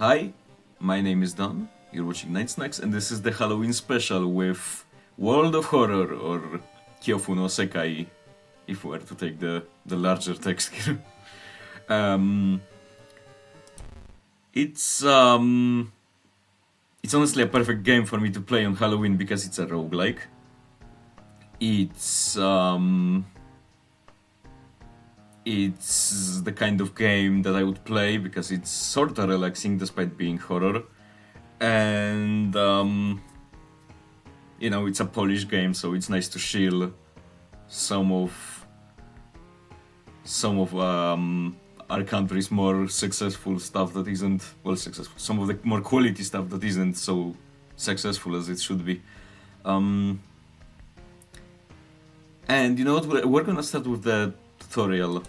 Hi, my name is Don, you're watching Night Snax, and this is the Halloween special with World of Horror, or Kyofu no Sekai, if we were to take the larger text here. It's honestly a perfect game for me to play on Halloween because it's a roguelike. It's the kind of game that I would play because it's sorta relaxing despite being horror. And, it's a Polish game, so it's nice to shield some of our country's more successful stuff that isn't, well, successful. Some of the more quality stuff that isn't so successful as it should be. And you know what? We're gonna start with the tutorial.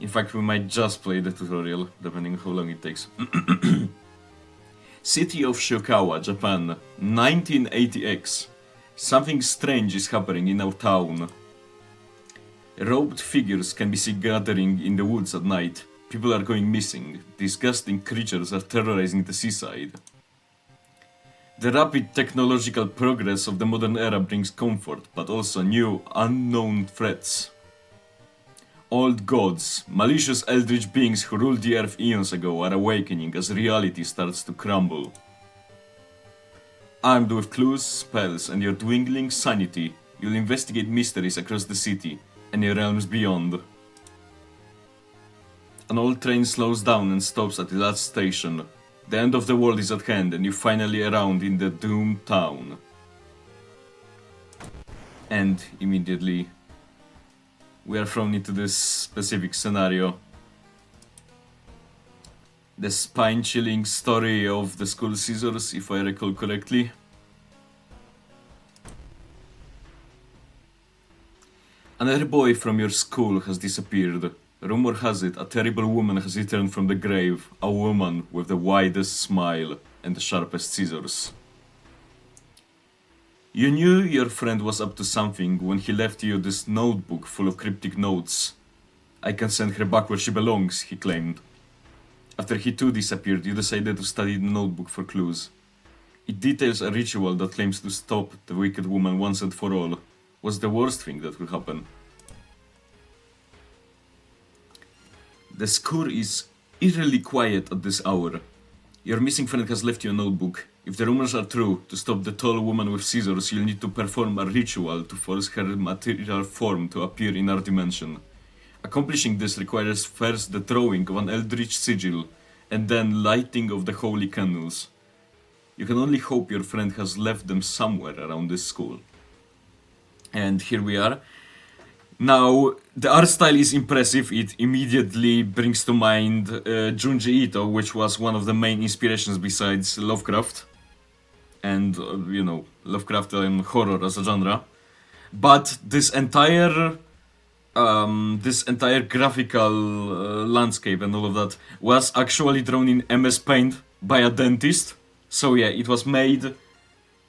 In fact, we might just play the tutorial, depending on how long it takes. City of Shiokawa, Japan, 1980X. Something strange is happening in our town. Robed figures can be seen gathering in the woods at night. People are going missing. Disgusting creatures are terrorizing the seaside. The rapid technological progress of the modern era brings comfort, but also new, unknown threats. Old gods, malicious eldritch beings who ruled the earth eons ago, are awakening as reality starts to crumble. Armed with clues, spells, and your dwindling sanity, you'll investigate mysteries across the city and the realms beyond. An old train slows down and stops at the last station. The end of the world is at hand and you're finally around in the doomed town. And immediately we are thrown into this specific scenario. The spine-chilling story of the school scissors, if I recall correctly. Another boy from your school has disappeared. Rumor has it a terrible woman has returned from the grave, a woman with the widest smile and the sharpest scissors. You knew your friend was up to something when he left you this notebook full of cryptic notes. I can send her back where she belongs, he claimed. After he too disappeared, you decided to study the notebook for clues. It details a ritual that claims to stop the wicked woman once and for all. What's the worst thing that could happen? The school is eerily quiet at this hour. Your missing friend has left you a notebook. If the rumors are true, to stop the tall woman with scissors, you'll need to perform a ritual to force her material form to appear in our dimension. Accomplishing this requires first the drawing of an eldritch sigil, and then lighting of the holy candles. You can only hope your friend has left them somewhere around this school. And here we are. Now, the art style is impressive. It immediately brings to mind Junji Ito, which was one of the main inspirations besides Lovecraft. And, Lovecraftian horror as a genre. But this entire graphical landscape and all of that was actually drawn in MS Paint by a dentist. So yeah, it was made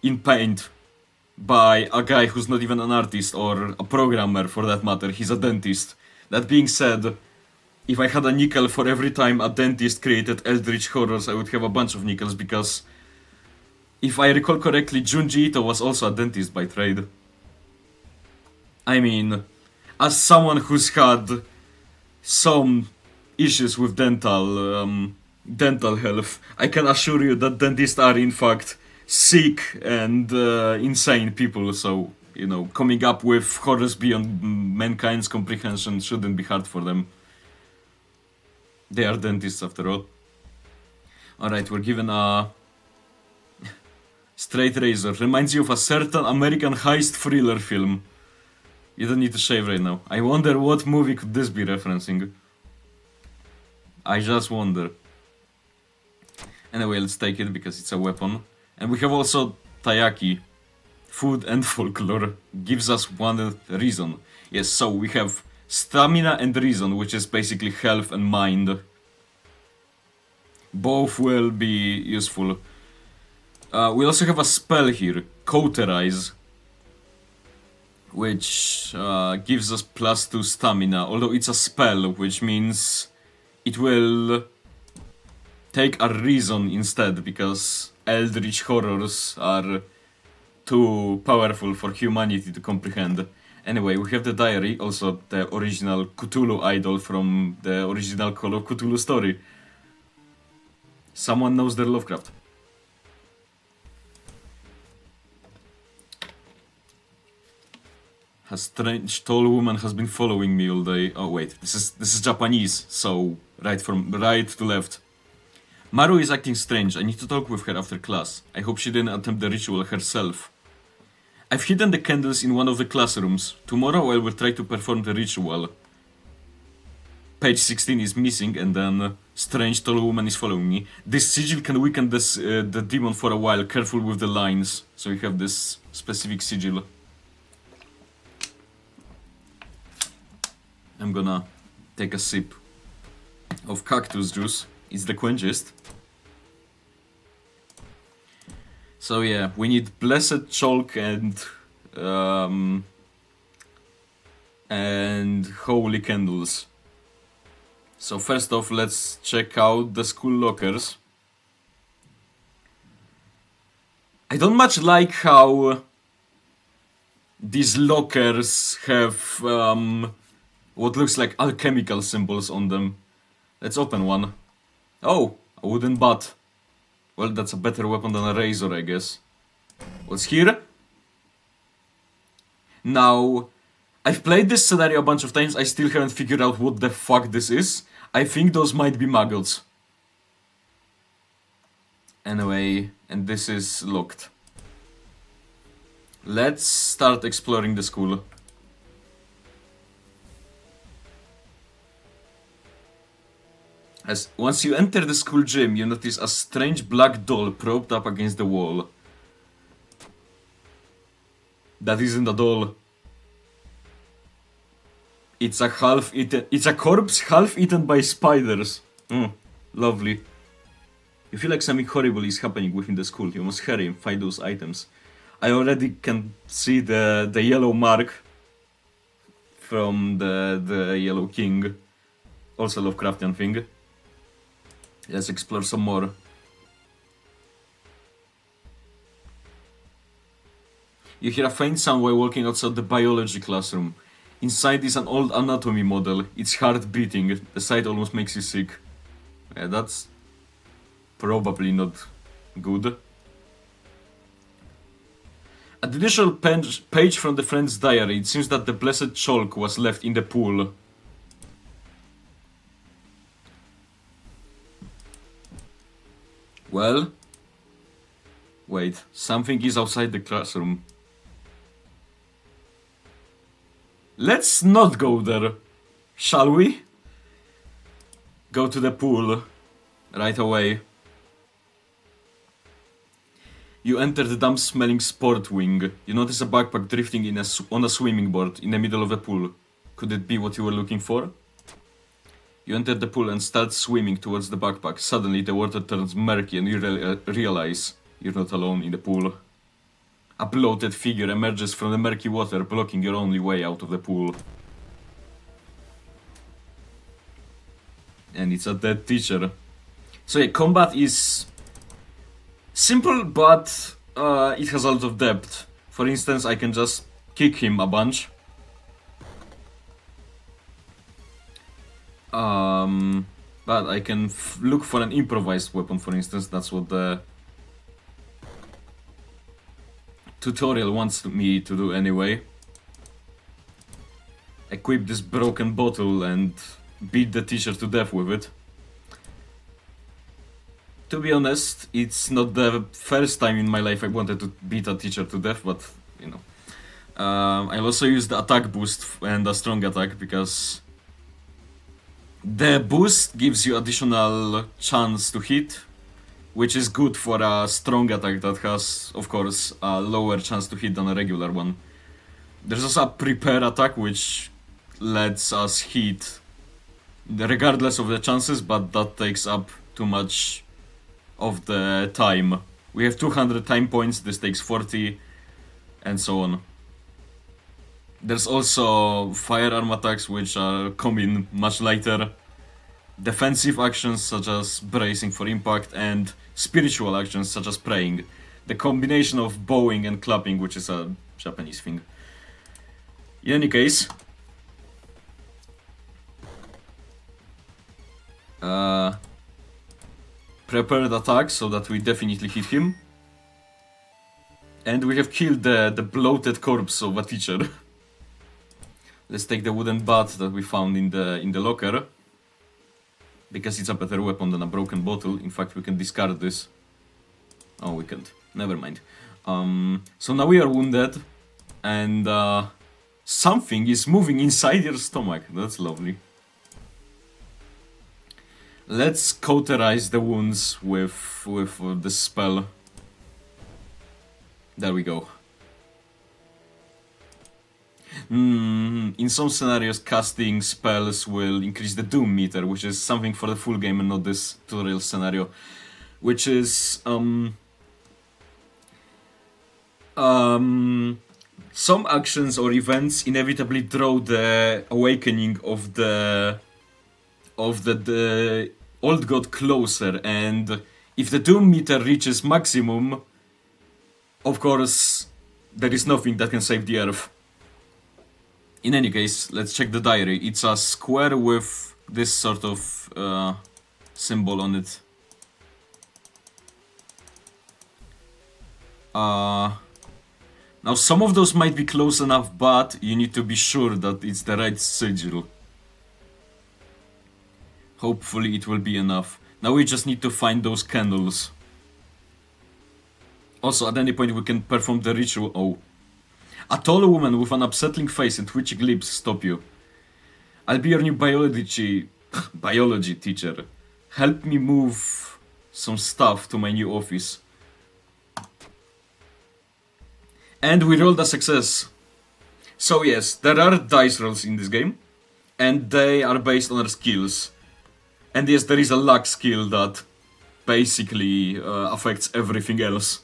in Paint by a guy who's not even an artist or a programmer for that matter. He's a dentist. That being said, if I had a nickel for every time a dentist created eldritch horrors, I would have a bunch of nickels because if I recall correctly, Junji Ito was also a dentist by trade. I mean, as someone who's had some issues with dental health, I can assure you that dentists are in fact sick and insane people, so, coming up with horrors beyond mankind's comprehension shouldn't be hard for them. They are dentists after all. Alright, we're given a straight razor. Reminds you of a certain American heist thriller film. You don't need to shave right now. I wonder what movie could this be referencing. I just wonder. Anyway, let's take it because it's a weapon. And we have also Taiyaki. Food and folklore gives us one reason. Yes, so we have stamina and reason, which is basically health and mind. Both will be useful. We also have a spell here, Cauterize, which gives us +2 stamina, although it's a spell, which means it will take a reason instead, because eldritch horrors are too powerful for humanity to comprehend. Anyway, we have the diary, also the original Cthulhu idol from the original Call of Cthulhu story. Someone knows their Lovecraft. A strange tall woman has been following me all day. Oh wait, this is Japanese, so right to left. Maru is acting strange. I need to talk with her after class. I hope she didn't attempt the ritual herself. I've hidden the candles in one of the classrooms. Tomorrow I will try to perform the ritual. Page 16 is missing, and then strange tall woman is following me. This sigil can weaken the demon for a while. Careful with the lines. So we have this specific sigil. I'm gonna take a sip of cactus juice. It's the quenchest. So yeah, we need blessed chalk and holy candles. So first off, let's check out the school lockers. I don't much like how these lockers have what looks like alchemical symbols on them. Let's open one. Oh, a wooden bat. Well, that's a better weapon than a razor, I guess. What's here? Now, I've played this scenario a bunch of times. I still haven't figured out what the fuck this is. I think those might be maggots. Anyway, and this is locked. Let's start exploring the school. As once you enter the school gym, you notice a strange black doll propped up against the wall. That isn't a doll. It's a corpse half-eaten by spiders. Lovely. You feel like something horrible is happening within the school. You must hurry and find those items. I already can see the yellow mark from the Yellow King. Also Lovecraftian thing. Let's explore some more. You hear a faint sound while walking outside the biology classroom. Inside is an old anatomy model. Its heart beating. The sight almost makes you sick. Yeah, that's probably not good. A digital page from the friend's diary. It seems that the blessed chalk was left in the pool. Well, wait, something is outside the classroom. Let's not go there, shall we? Go to the pool right away. You enter the damp-smelling sport wing. You notice a backpack drifting on a swimming board in the middle of the pool. Could it be what you were looking for? You enter the pool and start swimming towards the backpack. Suddenly the water turns murky and you realize you're not alone in the pool. A bloated figure emerges from the murky water, blocking your only way out of the pool. And it's a dead teacher. So yeah, combat is simple, but it has a lot of depth. For instance, I can just kick him a bunch. But I can look for an improvised weapon, for instance. That's what the tutorial wants me to do anyway. Equip this broken bottle and beat the teacher to death with it. To be honest, it's not the first time in my life I wanted to beat a teacher to death, but you know. I'll also use the attack boost and a strong attack because the boost gives you additional chance to hit, which is good for a strong attack that has, of course, a lower chance to hit than a regular one. There's also a prepare attack, which lets us hit regardless of the chances, but that takes up too much of the time. We have 200 time points, this takes 40, and so on. There's also firearm attacks, which are come in much lighter. defensive actions such as bracing for impact, and spiritual actions such as praying. The combination of bowing and clapping, which is a Japanese thing. In any case, prepared attack so that we definitely hit him. And we have killed the bloated corpse of a teacher. Let's take the wooden bat that we found in the locker. Because it's a better weapon than a broken bottle. In fact, we can discard this. Oh, we can't. Never mind. So now we are wounded. And something is moving inside your stomach. That's lovely. Let's cauterize the wounds with the spell. There we go. In some scenarios, casting spells will increase the doom meter, which is something for the full game and not this tutorial scenario. Which is some actions or events inevitably draw the awakening of the old god closer, and if the doom meter reaches maximum, of course, there is nothing that can save the earth. In any case, let's check the diary. It's a square with this sort of symbol on it. Now, some of those might be close enough, but you need to be sure that it's the right sigil. Hopefully it will be enough. Now we just need to find those candles. Also, at any point we can perform the ritual. Oh. A tall woman with an upsetting face and twitching lips stop you. I'll be your new biology teacher. Help me move some stuff to my new office. And we rolled a success. So yes, there are dice rolls in this game. And they are based on our skills. And yes, there is a luck skill that basically affects everything else.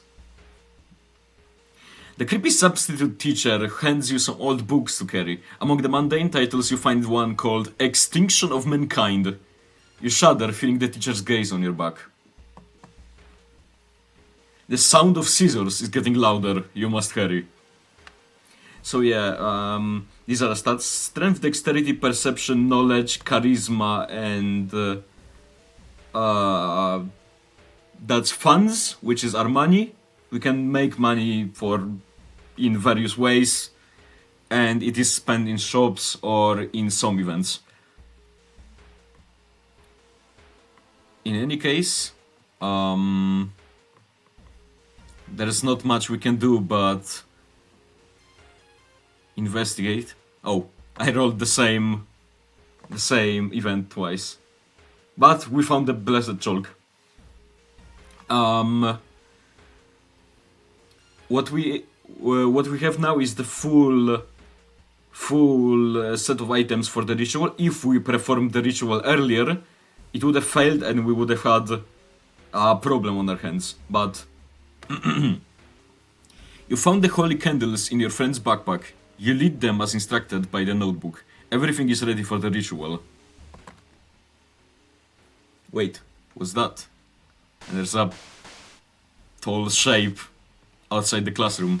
The creepy substitute teacher hands you some old books to carry. Among the mundane titles you find one called Extinction of Mankind. You shudder, feeling the teacher's gaze on your back. The sound of scissors is getting louder. You must hurry. So yeah, these are the stats: strength, dexterity, perception, knowledge, charisma, and that's funds, which is our money. We can make money in various ways, and it is spent in shops or in some events. In any case, there's not much we can do but investigate. Oh, I rolled the same event twice. But we found the blessed chalk. What we have now is the full set of items for the ritual. If we performed the ritual earlier, it would have failed and we would have had a problem on our hands. But you found the holy candles in your friend's backpack. You lit them as instructed by the notebook. Everything is ready for the ritual. Wait, what's that? And there's a tall shape outside the classroom.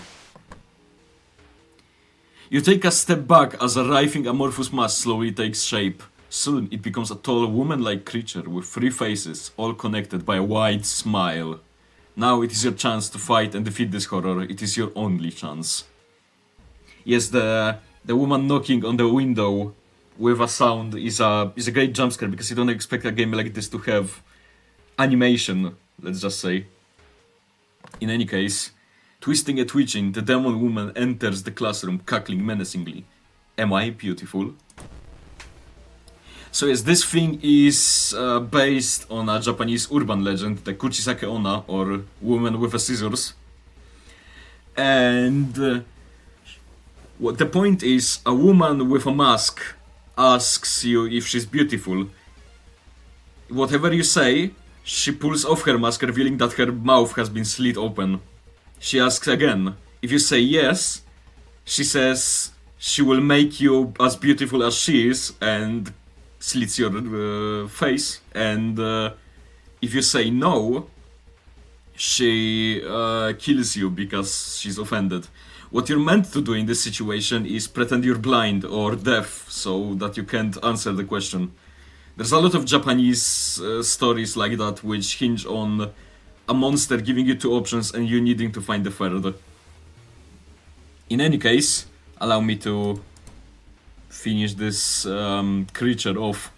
You take a step back as a writhing amorphous mass slowly takes shape. Soon it becomes a tall woman-like creature with 3 faces, all connected by a wide smile. Now it is your chance to fight and defeat this horror. It is your only chance. Yes, the woman knocking on the window with a sound is a great jumpscare, because you don't expect a game like this to have animation, let's just say. In any case, twisting and twitching, the demon woman enters the classroom, cackling menacingly. Am I beautiful? So yes, this thing is based on a Japanese urban legend, the Kuchisake Onna, or woman with a scissors. And what the point is, a woman with a mask asks you if she's beautiful. Whatever you say, she pulls off her mask, revealing that her mouth has been slit open. She asks again. If you say yes, she says she will make you as beautiful as she is, and slits your face, and if you say no, she kills you because she's offended. What you're meant to do in this situation is pretend you're blind or deaf so that you can't answer the question. There's a lot of Japanese stories like that which hinge on a monster giving you two options and you needing to find the third. In any case, allow me to finish this creature off.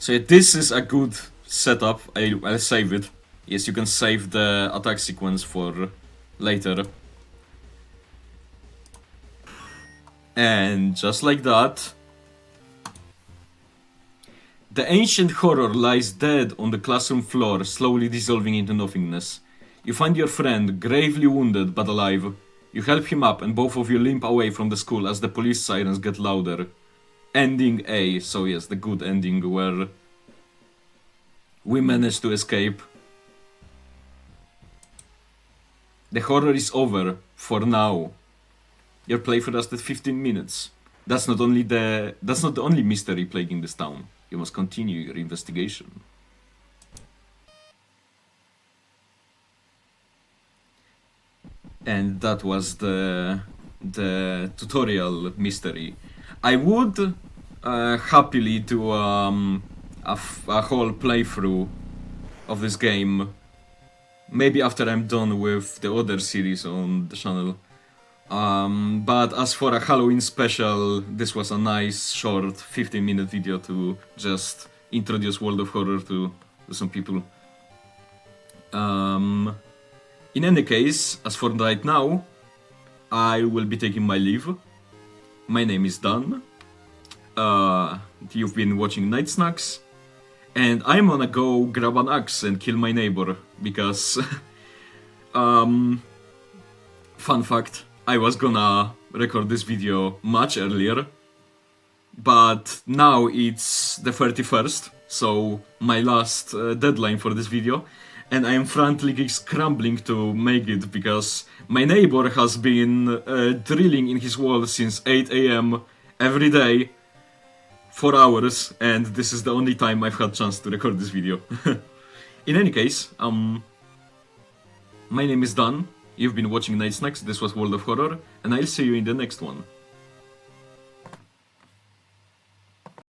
So yeah, this is a good setup. I'll save it. Yes, you can save the attack sequence for later. And just like that, the ancient horror lies dead on the classroom floor, slowly dissolving into nothingness. You find your friend, gravely wounded but alive. You help him up and both of you limp away from the school as the police sirens get louder. Ending A, so yes, the good ending where we managed to escape. The horror is over, for now. Your playthrough lasted 15 minutes. That's not the only mystery plaguing this town. You must continue your investigation. And that was the tutorial mystery. I would happily do a whole playthrough of this game. Maybe after I'm done with the other series on the channel. But as for a Halloween special, this was a nice short 15-minute video to just introduce World of Horror to some people. In any case, as for right now, I will be taking my leave. My name is Dan. You've been watching Night Snax. And I'm gonna go grab an axe and kill my neighbor, because... fun fact, I was gonna record this video much earlier, but now it's the 31st, so my last deadline for this video, and I am frantically scrambling to make it, because my neighbor has been drilling in his wall since 8 AM every day, 4 hours, and this is the only time I've had chance to record this video. In any case, my name is Dan, you've been watching Night Snax, this was World of Horror, and I'll see you in the next one.